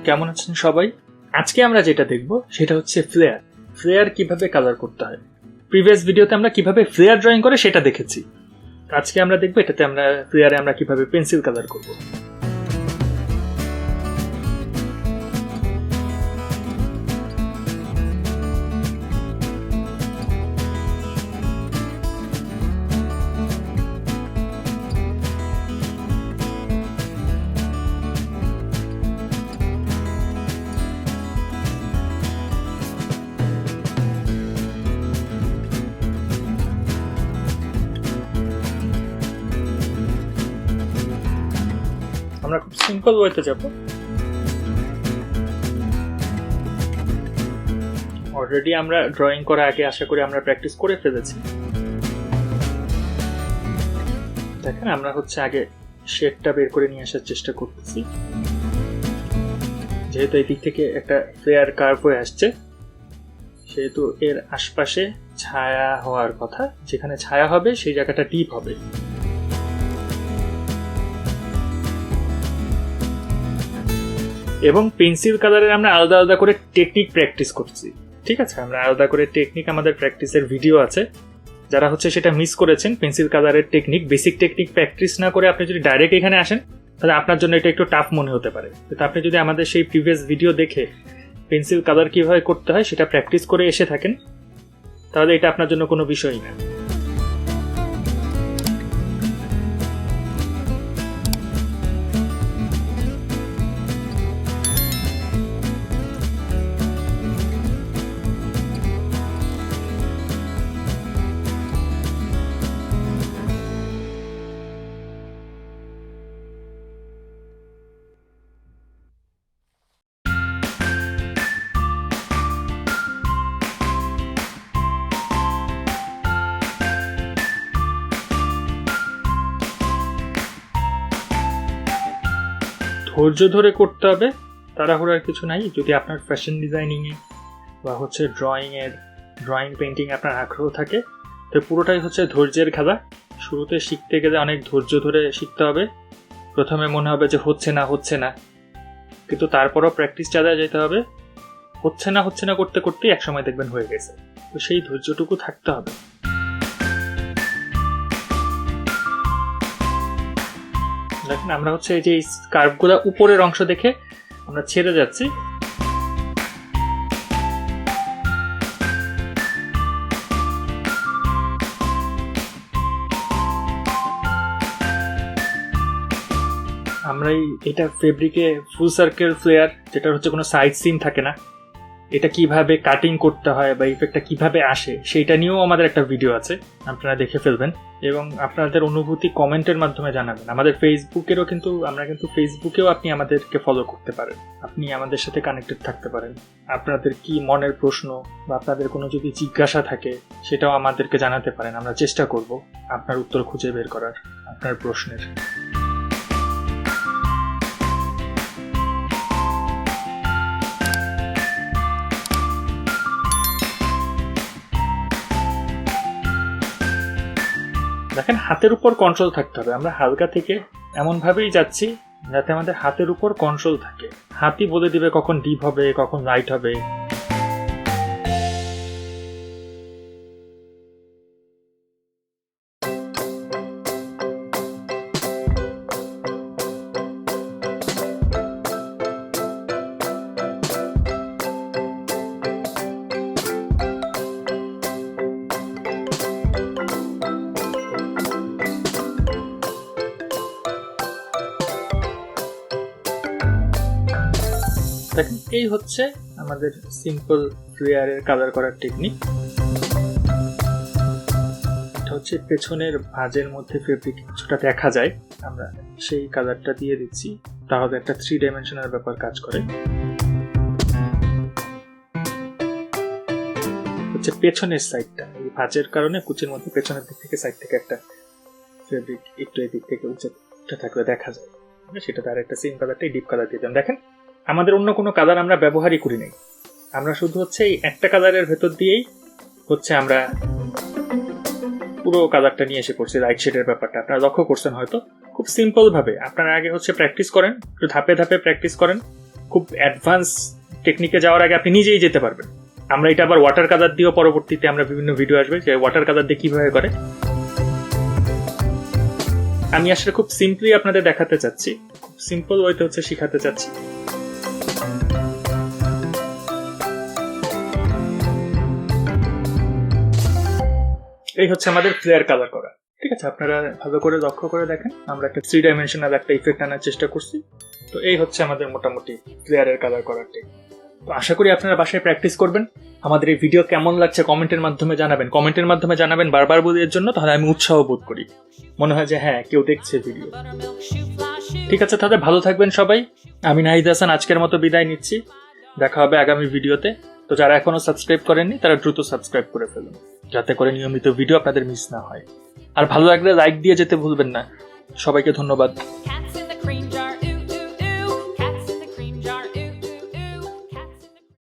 কেমন আছেন সবাই? আজকে আমরা যেটা দেখব সেটা হচ্ছে ফ্লেয়ার কিভাবে কালার করতে হয়। প্রিভিয়াস ভিডিওতে আমরা কিভাবে ফ্লেয়ার ড্রয়িং করে সেটা দেখেছি। আজকে আমরা দেখব এটাতে আমরা ফ্লেয়ারে আমরা কিভাবে পেন্সিল কালার করব। আমরা খুব সিম্পল ওয়েতে যাব। অলরেডি আমরা ড্রয়িং করার আগে আশা করি আমরা প্র্যাকটিস করে ফেলেছি। দেখেন আমরা আগে শেডটা বের করে নিয়ে আসার চেষ্টা করতেছি। যেহেতু এই দিক থেকে একটা ফ্লেয়ার কার্ভ হয়ে আসছে, সেহেতু এর আশপাশে ছায়া হওয়ার কথা। যেখানে ছায়া হবে সেই জায়গাটা ডিপ হবে। এবং পেন্সিল কালারের আমরা আলাদা আলাদা করে টেকনিক প্র্যাকটিস করছি। ঠিক আছে, আমরা আলাদা করে টেকনিক, আমাদের প্র্যাকটিসের ভিডিও আছে। যারা সেটা মিস করেছেন, পেন্সিল কালারের টেকনিক, বেসিক টেকনিক প্র্যাকটিস না করে আপনি যদি ডাইরেক্ট এখানে আসেন, তাহলে আপনার জন্য এটা একটু টাফ মনে হতে পারে। কিন্তু আপনি যদি আমাদের সেই প্রিভিয়াস ভিডিও দেখে পেন্সিল কালার কিভাবে করতে হয় সেটা প্র্যাকটিস করে এসে থাকেন, তাহলে এটা আপনার জন্য কোনো বিষয়ই না। ধৈর্য ধরে করতে হবে, তাড়াহুড়ার কিছু নাই। যদি আপনার ফ্যাশন ডিজাইনিংয়ে বা ড্রয়িং পেইন্টিং আপনার আগ্রহ থাকে, তো পুরোটাই ধৈর্যের খেলা। শুরুতে শিখতে গেলে অনেক ধৈর্য ধরে শিখতে হবে। প্রথমে মনে হবে যে হচ্ছে না, কিন্তু তারপরও প্র্যাকটিস চালিয়ে যেতে হবে। হচ্ছে না করতে করতেই একসময় দেখবেন হয়ে গেছে। তো সেই ধৈর্যটুকু থাকতে হবে। দেখেন আমরা এই যে কার্ভগুলো উপরের অংশ দেখে আমরা ছেড়ে যাচ্ছি। আমরা এটা ফেব্রিকে ফুল সার্কেল ফ্লেয়ার, যেটা কোনো সাইড সিম থাকে না, এটা কিভাবে কাটিং করতে হয় বা ইফেক্টটা কিভাবে আসে সেইটা নিয়েও আমাদের একটা ভিডিও আছে, আপনারা দেখে ফেলবেন। এবং আপনাদের অনুভূতি কমেন্টের মাধ্যমে জানাবেন। আমাদের ফেসবুকেও আপনি আমাদেরকে ফলো করতে পারেন। আপনি আমাদের সাথে কানেক্টেড থাকতে পারেন। আপনাদের কি মনের প্রশ্ন বা আপনাদের কোনো যদি জিজ্ঞাসা থাকে সেটাও আমাদেরকে জানাতে পারেন। আমরা চেষ্টা করব আপনার উত্তর খুঁজে বের করার, আপনার প্রশ্নের। দেখেন হাতের উপর কন্ট্রোল থাকতে হবে। আমরা হালকা থেকে এমনভাবেই যাচ্ছি যাতে আমাদের হাতের উপর কন্ট্রোল থাকে। হাতই বলে দিবে কখন ডিপ হবে, কখন লাইট হবে। দেখেন এই আমাদের সিম্পল ফ্লেয়ারের কালার করার টেকনিক। এটা পেছনের ভাঁজের মধ্যে ফেব্রিক কিছুটা দেখা যায়, আমরা সেই কালারটা দিয়ে দিচ্ছি। তাহলে একটা 3 ডাইমেনশনাল ব্যাপার কাজ করে। পেছনের সাইডটা, এই ভাঁজের কারণে কুচির মধ্যে পেছনের দিক থেকে সাইড থেকে একটা ফেব্রিক একটু এই দিক থেকে উঁচুটা থাকলে দেখা যায়। সেটা তার একটা সেম কালারটাই ডিপ কালার দিয়ে দেন। দেখেন আমাদের অন্য কোনো কালার আমরা ব্যবহারই করি নাই। আমরা শুধু এই একটা কালারের ভেতর দিয়েই আমরা পুরো কালারটা নিয়ে এসে পড়ছি। রাইট শেডের ব্যাপারটা আপনারা লক্ষ্য করছেন হয়তো। খুব সিম্পল ভাবে আপনারা আগে প্র্যাকটিস করেন, একটু ধাপে ধাপে প্র্যাকটিস করেন, খুব অ্যাডভান্স টেকনিকে যাওয়ার আগে আপনি নিজেই যেতে পারবেন। আমরা এটা আবার ওয়াটার কালার দিয়েও পরবর্তীতে আমরা বিভিন্ন ভিডিও আসবে যে ওয়াটার কালার দিয়ে কিভাবে করে। আমি আসলে খুব সিম্পলি আপনাদের দেখাতে চাচ্ছি, খুব সিম্পল ওয়েতে হচ্ছে শেখাতে চাচ্ছি। এই হচ্ছে আমাদের ফ্লেয়ার কালার করা। ঠিক আছে, আপনারা ভালো করে লক্ষ্য করে দেখেন, আমরা একটা 3 ডাইমেনশনাল একটা ইফেক্ট আনার চেষ্টা করছি। তো এই হচ্ছে আমাদের মোটামুটি ফ্লেয়ারের কালার করার টেক। তো আশা করি আপনারা বাসায় প্র্যাকটিস করবেন। আমাদের এই ভিডিও কেমন লাগছে কমেন্টের মাধ্যমে জানাবেন বারবার বলি এর জন্য, তাহলে আমি উৎসাহ বোধ করি, মনে হয় যে হ্যাঁ কেউ দেখছে ভিডিও। ঠিক আছে, তাহলে ভালো থাকবেন সবাই। আমি নাহিদ হাসান আজকের মতো বিদায় নিচ্ছি, দেখা হবে আগামী ভিডিওতে। তো যারা এখনো সাবস্ক্রাইব করেননি তারা দ্রুত সাবস্ক্রাইব করে ফেলুন, যাতে করে নিয়মিত ভিডিও আপনাদের মিস না হয়। আর ভালো লাগলে লাইক দিয়ে যেতে ভুলবেন না। সবাইকে ধন্যবাদ।